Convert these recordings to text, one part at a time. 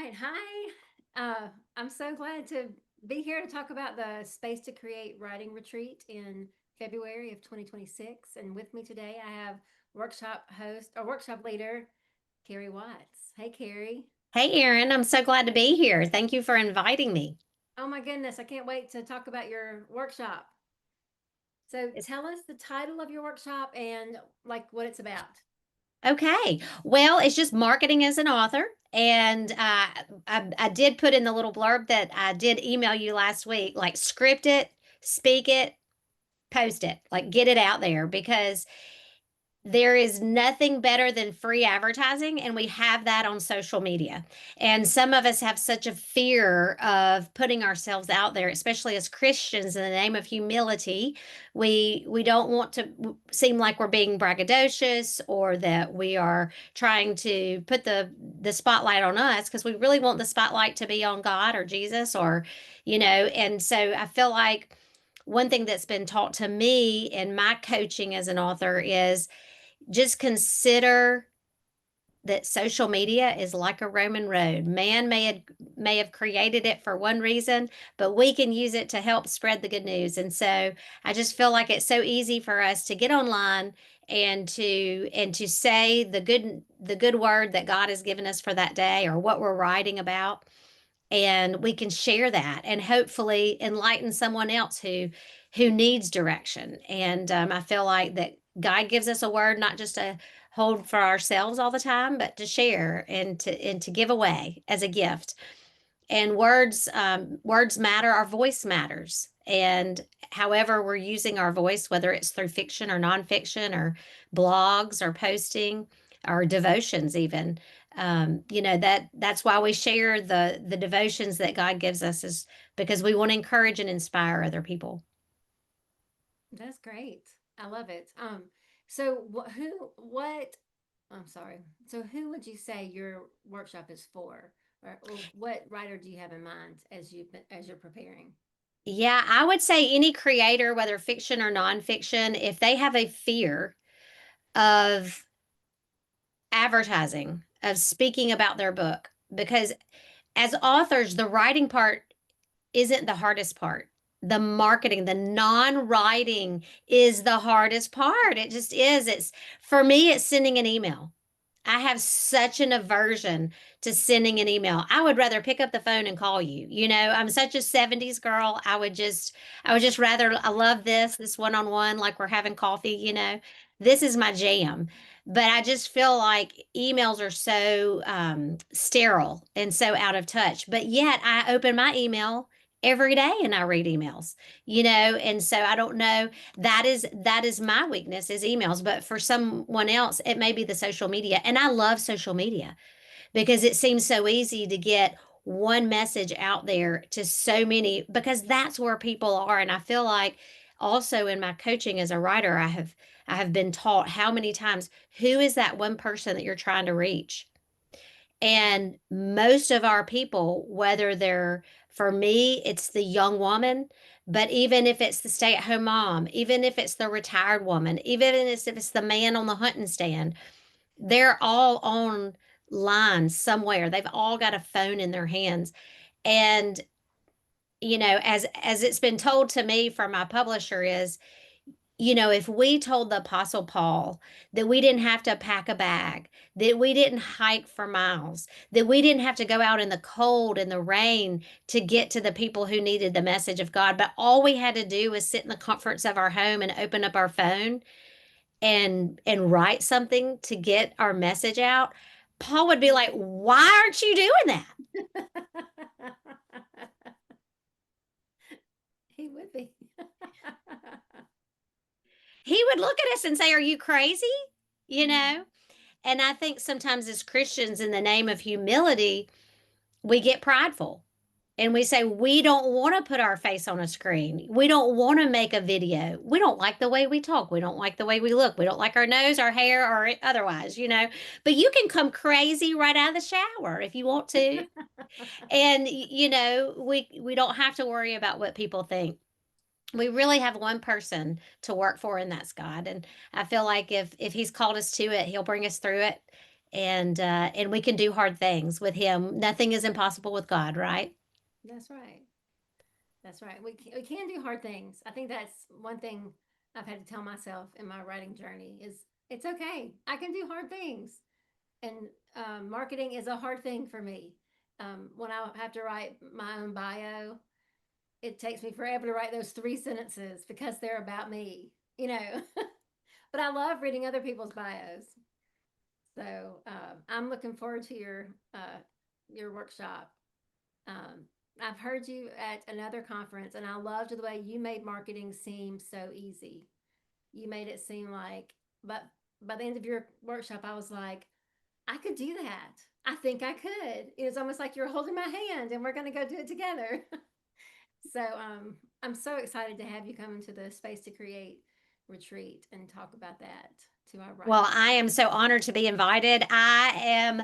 right. Hi. I'm so glad to be here to talk about the Space to Create Writing Retreat in February of 2026. And with me today, I have workshop host or workshop leader, Carrie Watts. Hey, Carrie. Hey, Erin, I'm so glad to be here. Thank you for inviting me. Oh my goodness, I can't wait to talk about your workshop. So tell us the title of your workshop and like what it's about. Okay. Well, it's just marketing as an author. And I did put in the little blurb that I did email you last week, like script it, speak it, post it, like get it out there because there is nothing better than free advertising, and we have that on social media. And some of us have such a fear of putting ourselves out there, especially as Christians, in the name of humility. We don't want to seem like we're being braggadocious or that we are trying to put the spotlight on us because we really want the spotlight to be on God or Jesus or and so I feel like one thing that's been taught to me in my coaching as an author is just consider that social media is like a Roman road. Man may have created it for one reason, but we can use it to help spread the good news. And so I just feel like it's so easy for us to get online and to say the good word that God has given us for that day or what we're writing about, and we can share that and hopefully enlighten someone else who needs direction. And I feel like that God gives us a word not just to hold for ourselves all the time, but to share and to give away as a gift. And words matter. Our voice matters. And however we're using our voice, whether it's through fiction or nonfiction or blogs or posting or devotions, even, that's why we share the devotions that God gives us, is because we want to encourage and inspire other people. That's great. I love it. So what, I'm sorry. So who would you say your workshop is for? Or what writer do you have in mind as you're preparing? Yeah, I would say any creator, whether fiction or nonfiction, if they have a fear of advertising, of speaking about their book, because as authors, the writing part isn't the hardest part. The marketing, the non-writing is the hardest part. It just is. It's for me, it's sending an email. I have such an aversion to sending an email. I would rather pick up the phone and call you. I'm such a 70s girl. I would just rather, I love this one-on-one, like we're having coffee. This is my jam. But I just feel like emails are so sterile and so out of touch. But yet I open my email every day and I read emails. And so I don't know, that is my weakness, is emails, but for someone else it may be the social media. And I love social media because it seems so easy to get one message out there to so many, because that's where people are. And I feel like also in my coaching as a writer, I have been taught how many times, who is that one person that you're trying to reach? And most of our people, whether they're, for me, it's the young woman, but even if it's the stay at home mom, even if it's the retired woman, even if it's the man on the hunting stand, they're all online somewhere. They've all got a phone in their hands. And, as it's been told to me from my publisher, is, if we told the Apostle Paul that we didn't have to pack a bag, that we didn't hike for miles, that we didn't have to go out in the cold and the rain to get to the people who needed the message of God, but all we had to do was sit in the comforts of our home and open up our phone and write something to get our message out, Paul would be like, "Why aren't you doing that?" He would be. He would look at us and say, "Are you crazy?" You Mhm. know? And I think sometimes as Christians, in the name of humility, we get prideful and we say, we don't want to put our face on a screen. We don't want to make a video. We don't like the way we talk. We don't like the way we look. We don't like our nose, our hair, or otherwise. But you can come crazy right out of the shower if you want to. And, we don't have to worry about what people think. We really have one person to work for, and that's God. And I feel like if he's called us to it, he'll bring us through it. and we can do hard things with him. Nothing is impossible with God, right? That's right. That's right. We can do hard things. I think that's one thing I've had to tell myself in my writing journey is it's okay. I can do hard things. And marketing is a hard thing for me. When I have to write my own bio, it takes me forever to write those 3 sentences because they're about me, you know. But I love reading other people's bios. So I'm looking forward to your workshop. Um, I've heard you at another conference, and I loved the way you made marketing seem so easy. You made it seem like, but by the end of your workshop, I was like, I could do that. I think I could. It was almost like you're holding my hand, and we're going to go do it together. So I'm so excited to have you come into the Space to Create retreat and talk about that to our Well, writers. I am so honored to be invited. I am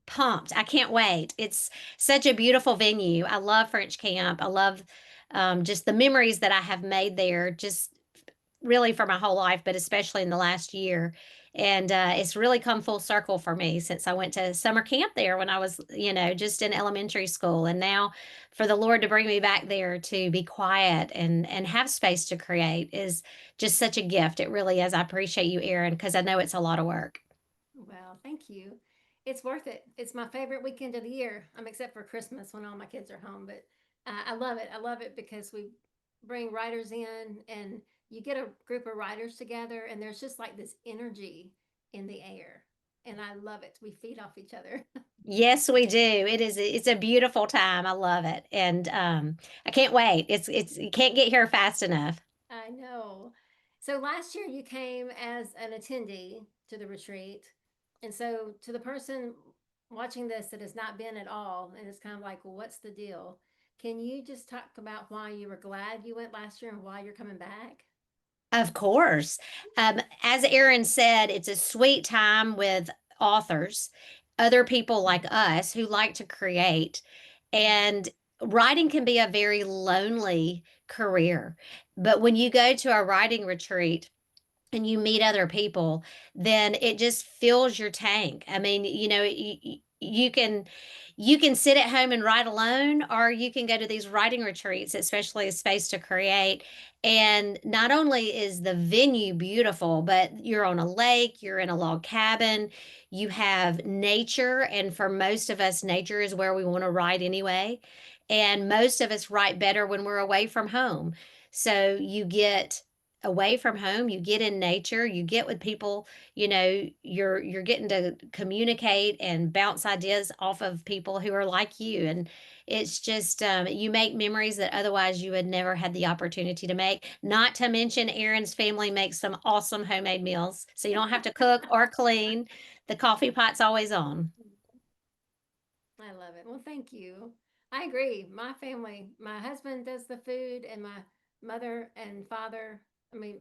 pumped. I can't wait. It's such a beautiful venue. I love French Camp. I love just the memories that I have made there, just really for my whole life, but especially in the last year. And it's really come full circle for me since I went to summer camp there when I was, just in elementary school. And now for the Lord to bring me back there to be quiet and have space to create is just such a gift. It really is. I appreciate you, Erin, because I know it's a lot of work. Well, thank you. It's worth it. It's my favorite weekend of the year, except for Christmas when all my kids are home. But I love it. I love it because we bring writers in and you get a group of writers together, and there's just like this energy in the air. And I love it. We feed off each other. Yes, we do. It's a beautiful time. I love it. And I can't wait. It's you can't get here fast enough. I know. So last year you came as an attendee to the retreat. And so to the person watching this that has not been at all and is kind of like, well, what's the deal? Can you just talk about why you were glad you went last year and why you're coming back? Of course. As Erin said, it's a sweet time with authors, other people like us who like to create. And writing can be a very lonely career. But when you go to a writing retreat, and you meet other people, then it just fills your tank. I mean, you can sit at home and write alone, or you can go to these writing retreats, especially a space to create. And not only is the venue beautiful, but you're on a lake, you're in a log cabin, you have nature. And for most of us, nature is where we want to write anyway. And most of us write better when we're away from home. So you get away from home, you get in nature, you get with people, you're getting to communicate and bounce ideas off of people who are like you. And it's just you make memories that otherwise you would never had the opportunity to make. Not to mention Erin's family makes some awesome homemade meals, so you don't have to cook or clean. The coffee pot's always on. I love it. Well, thank you. I agree. My family, my husband does the food, and my mother and father, I mean,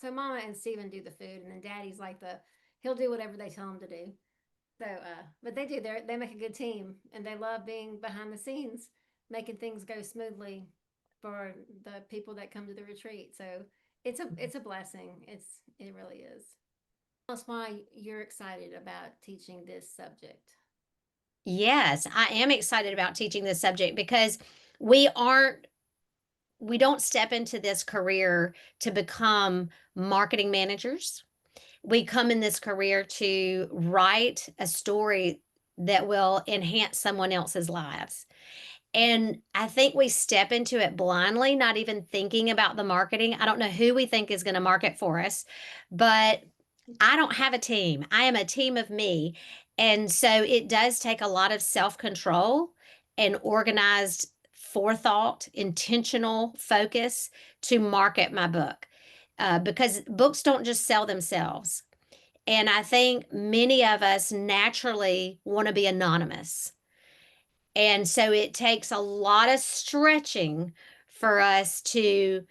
so mama and Steven do the food, and then daddy's like he'll do whatever they tell him to do. So, but they make a good team, and they love being behind the scenes, making things go smoothly for the people that come to the retreat. So it's a blessing. It really is. Tell us why you're excited about teaching this subject. Yes, I am excited about teaching this subject because we aren't we don't step into this career to become marketing managers. We come in this career to write a story that will enhance someone else's lives. And I think we step into it blindly, not even thinking about the marketing. I don't know who we think is going to market for us, but I don't have a team. I am a team of me. And so it does take a lot of self control and organized forethought, intentional focus to market my book because books don't just sell themselves. And I think many of us naturally want to be anonymous. And so it takes a lot of stretching for us to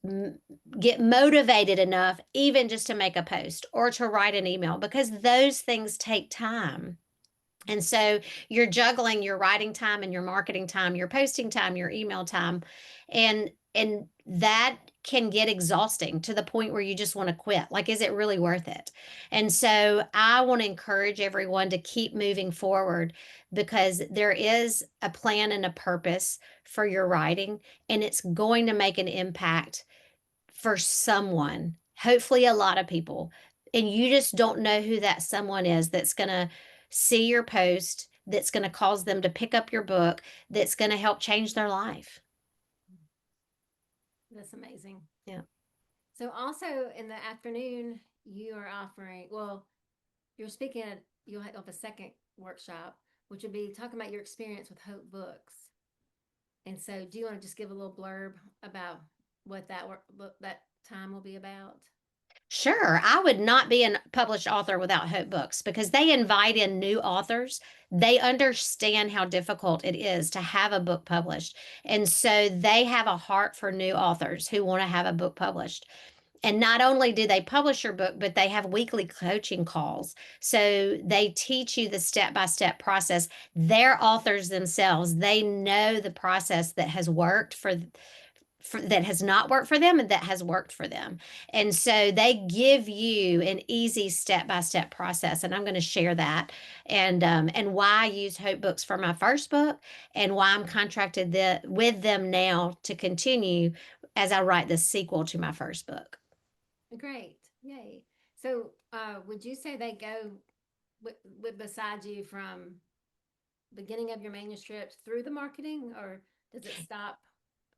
m- get motivated enough, even just to make a post or to write an email, because those things take time. And so you're juggling your writing time and your marketing time, your posting time, your email time. And that can get exhausting to the point where you just want to quit. Like, is it really worth it? And so I want to encourage everyone to keep moving forward because there is a plan and a purpose for your writing, and it's going to make an impact for someone, hopefully a lot of people. And you just don't know who that someone is that's going to see your post, that's going to cause them to pick up your book, that's going to help change their life. That's amazing. Yeah. So also in the afternoon, you are offering, well, you're speaking at, you'll have a second workshop, which would be talking about your experience with Hope Books. And so do you want to just give a little blurb about what that time will be about? Sure. I would not be a published author without Hope Books because they invite in new authors. They understand how difficult it is to have a book published. And so they have a heart for new authors who want to have a book published. And not only do they publish your book, but they have weekly coaching calls. So they teach you the step by step process. They're authors themselves. They know the process that has worked that has not worked for them and that has worked for them. And so they give you an easy step by step process. And I'm going to share that and why I use Hope Books for my first book and why I'm contracted with them now to continue as I write the sequel to my first book. Great. Yay. So would you say they go beside you from beginning of your manuscript through the marketing, or does it stop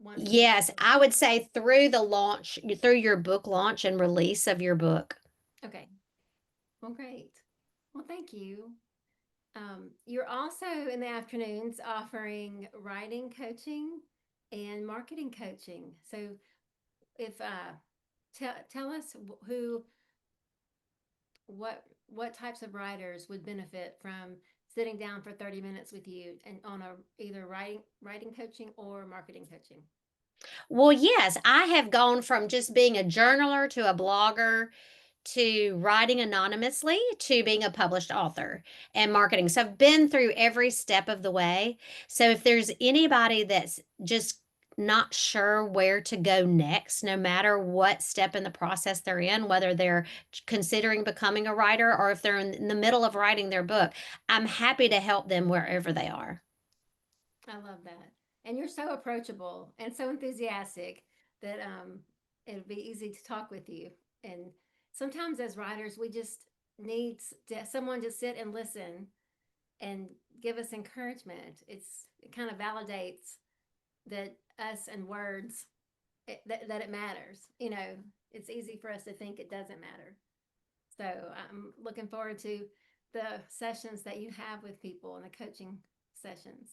once you get Yes, the I would say through the launch, through your book launch and release of your book. okay. Well, great. Well, thank you. You're also in the afternoons offering writing coaching and marketing coaching. So if tell us who what types of writers would benefit from sitting down for 30 minutes with you and on a either writing coaching or marketing coaching. Well, yes, I have gone from just being a journaler to a blogger to writing anonymously to being a published author and marketing. So I've been through every step of the way. So if there's anybody that's just not sure where to go next, no matter what step in the process they're in, whether they're considering becoming a writer or if they're in the middle of writing their book, I'm happy to help them wherever they are. I love that. And you're so approachable and so enthusiastic that it'll be easy to talk with you. And sometimes as writers, we just need someone to sit and listen and give us encouragement. It kind of validates that us and words that it matters. You know, it's easy for us to think it doesn't matter. So I'm looking forward to the sessions that you have with people and the coaching sessions.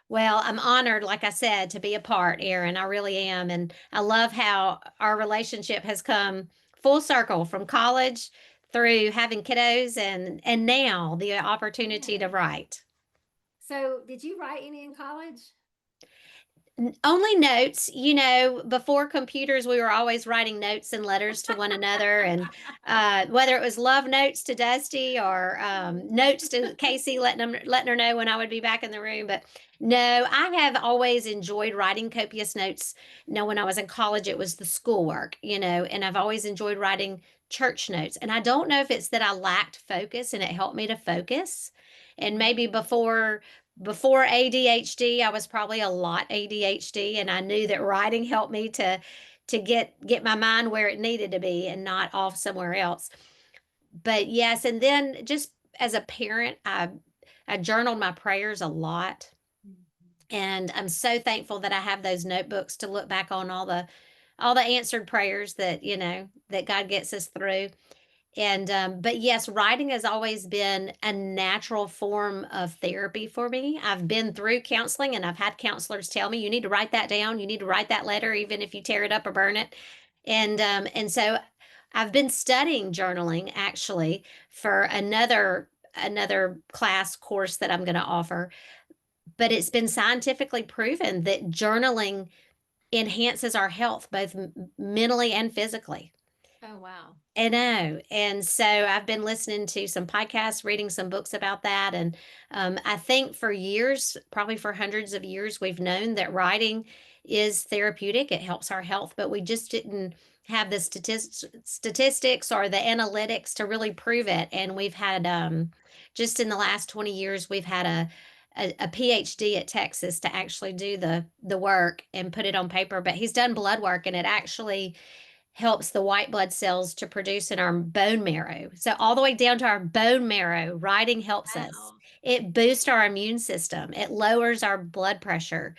Well, I'm honored, like I said, to be a part, Erin. I really am. And I love how our relationship has come full circle from college through having kiddos and now the opportunity to Yes. write. So, did you write any in college? Only notes, you know, before computers, we were always writing notes and letters to one another. And whether it was love notes to Dusty or notes to Casey, letting her know when I would be back in the room. But no, I have always enjoyed writing copious notes. Now, when I was in college, it was the schoolwork, you know, and I've always enjoyed writing church notes. And I don't know if it's that I lacked focus and it helped me to focus. And maybe before ADHD, I was probably a lot ADHD, and I knew that writing helped me to get my mind where it needed to be and not off somewhere else. But yes, and then just as a parent, I journaled my prayers a lot, and I'm so thankful that I have those notebooks to look back on all the answered prayers that you know that God gets us through. And but yes, writing has always been a natural form of therapy for me. I've been through counseling and I've had counselors tell me you need to write that down, you need to write that letter even if you tear it up or burn it. And so I've been studying journaling actually for another class course that I'm going to offer, but it's been scientifically proven that journaling enhances our health both mentally and physically. Oh Oh, wow. I know. And so I've been listening to some podcasts, reading some books about that. And I think for years, probably for hundreds of years, we've known that writing is therapeutic. It helps our health, but we just didn't have the statistics or the analytics to really prove it. And we've had, just in the last 20 years, we've had a PhD at Texas to actually do the work and put it on paper. But he's done blood work, and it actually helps the white blood cells to produce in our bone marrow. So all the way down to our bone marrow, writing helps us. Wow. It boosts our immune system. It lowers our blood pressure.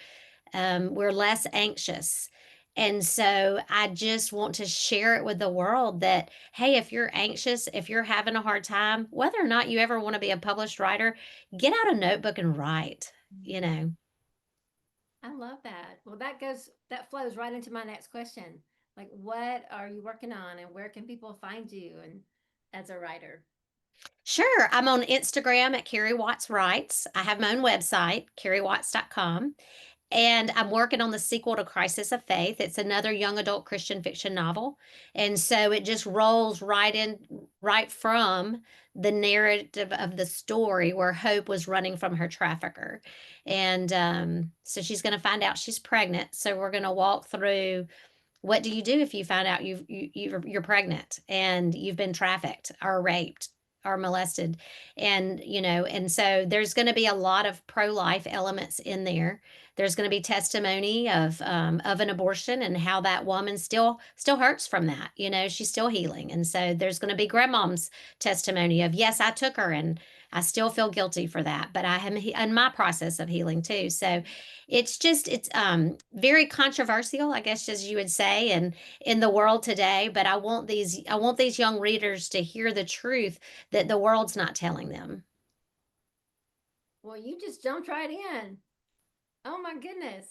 We're less anxious. And so I just want to share it with the world that, hey, if you're anxious, if you're having a hard time, whether or not you ever want to be a published writer, get out a notebook and write, you Mhm. know. I love that. Well, that flows right into my next question. Like, what are you working on, and where can people find you and as a writer? Sure. I'm on Instagram at Carrie Watts Writes. I have my own website, carriewatts.com. And I'm working on the sequel to Crisis of Faith. It's another young adult Christian fiction novel. And so it just rolls right in, right from the narrative of the story where Hope was running from her trafficker. And so she's going to find out she's pregnant. So we're going to walk through, what do you do if you find out you're pregnant and you've been trafficked or raped or molested? And and so there's going to be a lot of pro-life elements in there. There's going to be testimony of an abortion and how that woman still hurts from that. She's still healing. And so there's going to be grandmom's testimony of, yes, I took her and I still feel guilty for that, but I am in my process of healing too. So it's very controversial, I guess, as you would say, and in the world today. But I want these young readers to hear the truth that the world's not telling them. Well, you just jumped right in. Oh my goodness.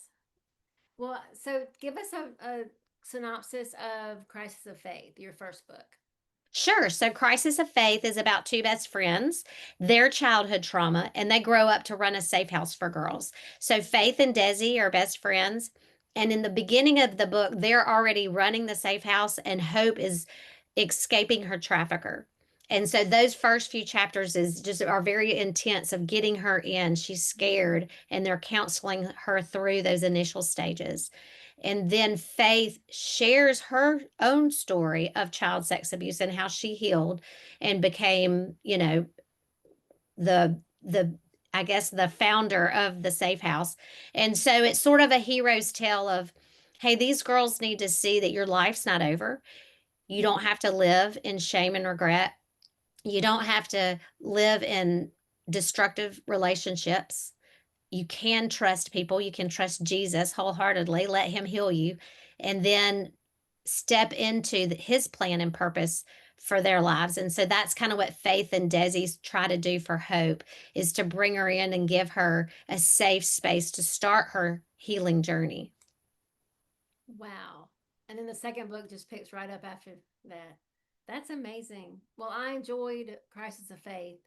Well, so give us a synopsis of Crisis of Faith, your first book. Sure. So, Crisis of Faith is about two best friends, their childhood trauma, and they grow up to run a safe house for girls. So, Faith and Desi are best friends. And in the beginning of the book, they're already running the safe house, and Hope is escaping her trafficker. And so those first few chapters is just are very intense of getting her in. She's scared, and they're counseling her through those initial stages. And then Faith shares her own story of child sex abuse and how she healed and became, the I guess the founder of the safe house. And so it's sort of a hero's tale of, hey, these girls need to see that your life's not over. You don't have to live in shame and regret. You don't have to live in destructive relationships. You can trust people. You can trust Jesus wholeheartedly, let him heal you, and then step into his plan and purpose for their lives. And so that's kind of what Faith and Desi's try to do for Hope, is to bring her in and give her a safe space to start her healing journey. Wow. And then the second book just picks right up after that. That's amazing. Well, I enjoyed Crisis of Faith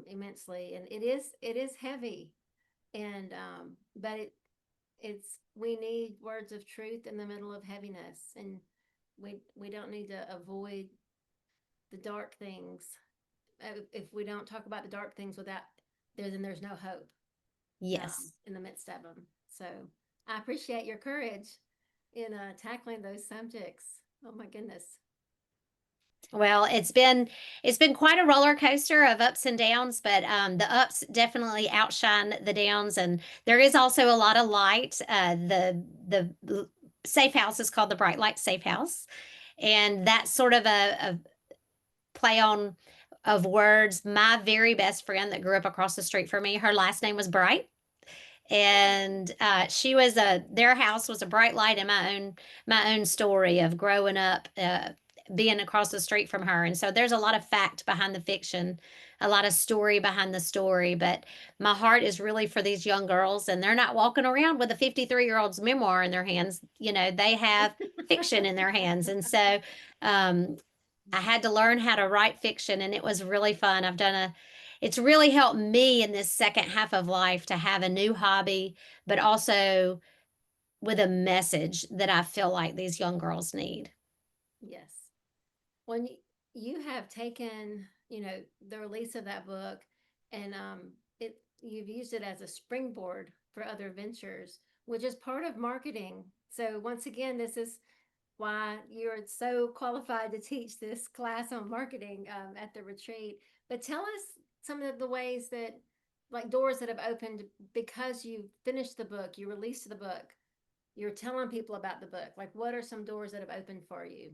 immensely, and it is heavy, and but it's we need words of truth in the middle of heaviness, and we don't need to avoid the dark things. If we don't talk about the dark things without then there's no hope Yes. in the midst of them. So I appreciate your courage in tackling those subjects. Oh my goodness. Well, it's been quite a roller coaster of ups and downs, but the ups definitely outshine the downs, and there is also a lot of light. The safe house is called the Bright Light Safe House, and that's sort of a play on of words. My very best friend that grew up across the street from me, her last name was Bright, Oh, and she was their house was a bright light in my own story of growing up, being across the street from her. And so there's a lot of fact behind the fiction, a lot of story behind the story, but my heart is really for these young girls, and they're not walking around with a 53-year-old's memoir in their hands. They have fiction in their hands. And so um, I had to learn how to write fiction, and it was really fun. It's really helped me in this second half of life to have a new hobby, but also with a message that I feel like these young girls need. yes. when you have taken, the release of that book, and you've used it as a springboard for other ventures, which is part of marketing. So once again, this is why you're so qualified to teach this class on marketing at the retreat. But tell us some of the ways that, like, doors that have opened because you finished the book, you released the book, you're telling people about the book. Like, what are some doors that have opened for you?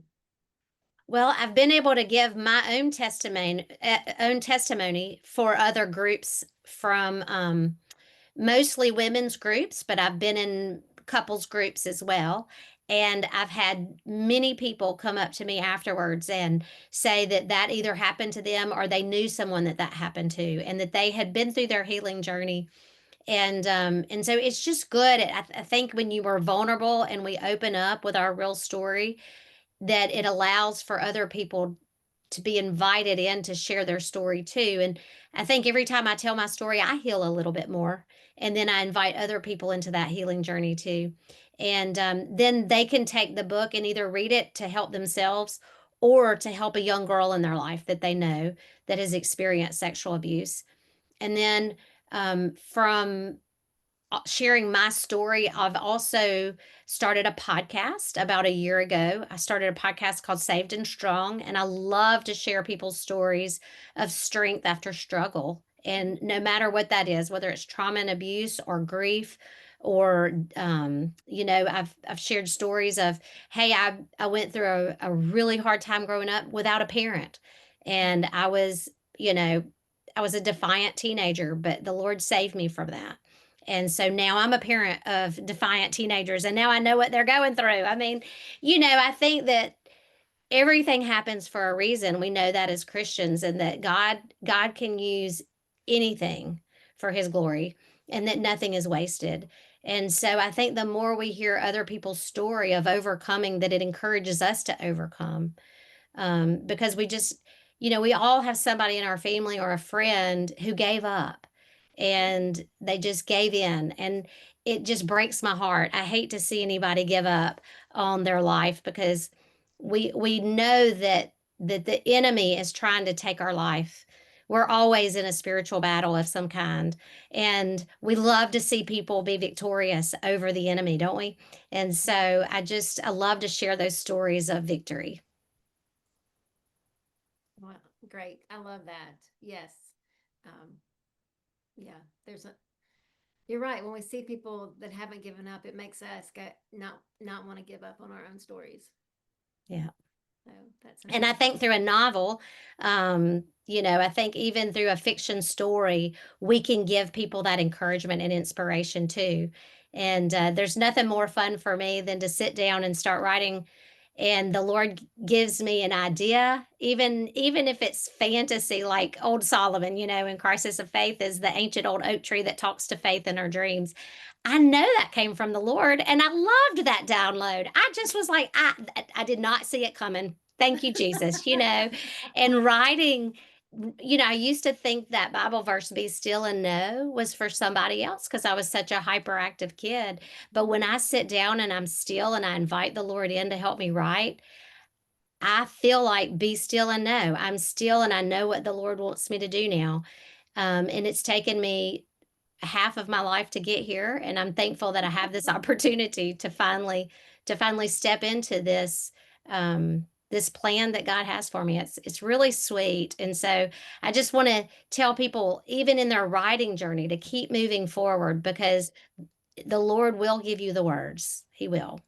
Well, I've been able to give my own testimony for other groups from mostly women's groups, but I've been in couples groups as well. And I've had many people come up to me afterwards and say that that either happened to them or they knew someone that that happened to, and that they had been through their healing journey. And so it's just good. I think when you are vulnerable and we open up with our real story, that it allows for other people to be invited in to share their story too. And I think every time I tell my story, I heal a little bit more. And then I invite other people into that healing journey too. And then they can take the book and either read it to help themselves or to help a young girl in their life that they know that has experienced sexual abuse. And then from sharing my story, I've also started a podcast about a year ago. I started a podcast called Saved and Strong, and I love to share people's stories of strength after struggle. And no matter what that is, whether it's trauma and abuse or grief, or I've shared stories of, hey, I went through a really hard time growing up without a parent, and you know, I was a defiant teenager, but the Lord saved me from that. And so now I'm a parent of defiant teenagers, and now I know what they're going through. I mean, I think that everything happens for a reason. We know that as Christians, and that God can use anything for his glory, and that nothing is wasted. And so I think the more we hear other people's story of overcoming, that it encourages us to overcome, because we all have somebody in our family or a friend who gave up and they just gave in. And it just breaks my heart. I hate to see anybody give up on their life, because we know that the enemy is trying to take our life. We're always in a spiritual battle of some kind, and we love to see people be victorious over the enemy, don't we? And so I love to share those stories of victory. Well, great. I love that. Yes. Um, yeah, you're right. When we see people that haven't given up, it makes us not want to give up on our own stories. Yeah. So that's And I amazing. think through a novel, I think even through a fiction story, we can give people that encouragement and inspiration too. And there's nothing more fun for me than to sit down and start writing, and the Lord gives me an idea, even if it's fantasy, like old Solomon, in Crisis of Faith is the ancient old oak tree that talks to faith in her dreams. I know that came from the Lord, and I loved that download. I just was like, I did not see it coming. Thank you, Jesus. And writing, I used to think that Bible verse, be still and know, was for somebody else because I was such a hyperactive kid. But when I sit down and I'm still and I invite the Lord in to help me write, I feel like be still and know. I'm still and I know what the Lord wants me to do now. And it's taken me half of my life to get here, and I'm thankful that I have this opportunity to finally step into this plan that God has for me. It's really sweet. And so I just want to tell people, even in their writing journey, to keep moving forward, because the Lord will give you the words. He will.